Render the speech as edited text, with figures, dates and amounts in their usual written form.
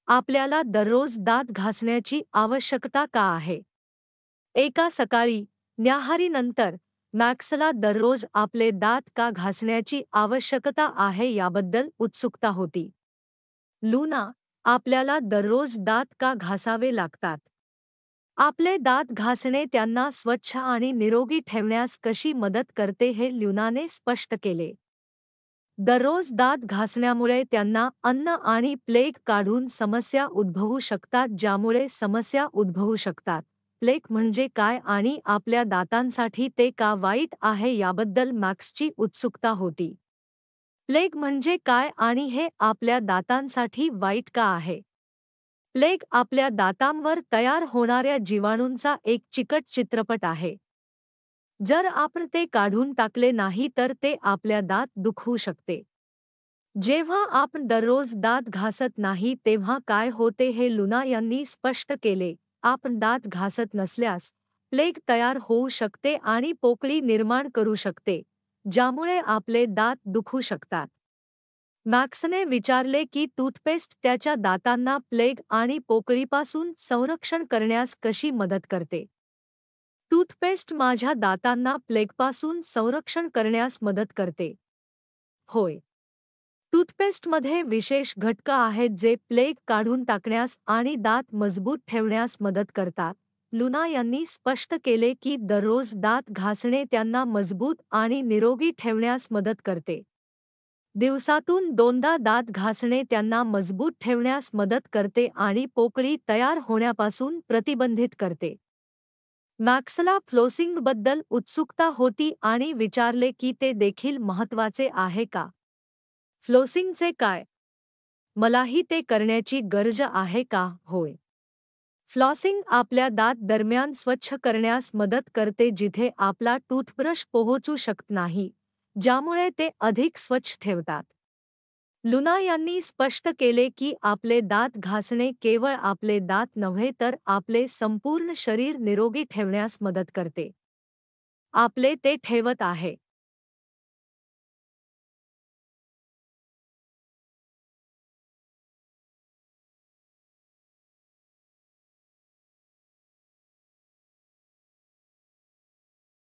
आपल्याला दररोज दात घासण्याची आवश्यकता का आहे? एका सकाळी न्याहारीनंतर मॅक्सला दररोज आपले दात का घासण्याची आवश्यकता आहे याबद्दल उत्सुकता होती. लुना, आपल्याला दररोज दात का घासावे लागतात? आपले दात घासणे त्यांना स्वच्छ आणि निरोगी ठेवण्यास कशी मदत करते हे ल्युनाने स्पष्ट केले. दररोज दात घासण्यामुळे त्यांना अन्न आणि प्लेग काढून समस्या उद्भवू शकतात ज्यामुळे समस्या उद्भवू शकतात. प्लेग म्हणजे काय आणि आपल्या दातांसाठी ते का वाईट आहे याबद्दल मॅक्सची उत्सुकता होती. प्लेग म्हणजे काय आणि हे आपल्या दातांसाठी वाईट का आहे? प्लेग आपल्या दातांवर तयार होणाऱ्या जीवाणूंचा एक चिकट चित्रपट आहे. जर आपण ते काढून टाकले नाही तर ते आपल्या दात दुखवू शकते. जेव्हा आपण दररोज दात घासत नाही तेव्हा काय होते हे लुना यांनी स्पष्ट केले. आपण दात घासत नसल्यास प्लेग तयार होऊ शकते आणि पोकळी निर्माण करू शकते, ज्यामुळे आपले दात दुखू शकतात. मॅक्सने विचारले की टूथपेस्ट त्याच्या दातांना प्लेग आणि पोकळीपासून संरक्षण करण्यास कशी मदत करते. टूथपेस्ट माझ्या दातांना प्लेगपासून संरक्षण करण्यास मदत करते. होय. टूथपेस्टमध्ये विशेष घटक आहेत जे प्लेग काढून टाकण्यास आणि दात मजबूत ठेवण्यास मदत करतात. लुना यांनी स्पष्ट केले की दररोज दात घासणे त्यांना मजबूत आणि निरोगी ठेवण्यास मदत करते. दिवसातून 2दा दात घासणे त्यांना मजबूत ठेवण्यास मदत करते आणि पोकळी तयार होण्यापासून प्रतिबंधित करते. मॅक्सला फ्लोसिंगबद्दल उत्सुकता होती आणि विचारले की ते देखील महत्त्वाचे आहे का? फ्लोसिंगचे काय? मलाही ते करण्याची गरज आहे का? होय. फ्लॉसिंग आपल्या दात दरम्यान स्वच्छ करण्यास मदत करते जिथे आपला टूथब्रश पोहोचू शकत नाही, ज्यामुळे ते अधिक स्वच्छ ठेवतात. लुना यांनी स्पष्ट केले की आपले दात घासणे केवळ आपले दात नव्हे तर आपले संपूर्ण शरीर निरोगी ठेवण्यास मदत करते. आपले ते ठेवत आहे.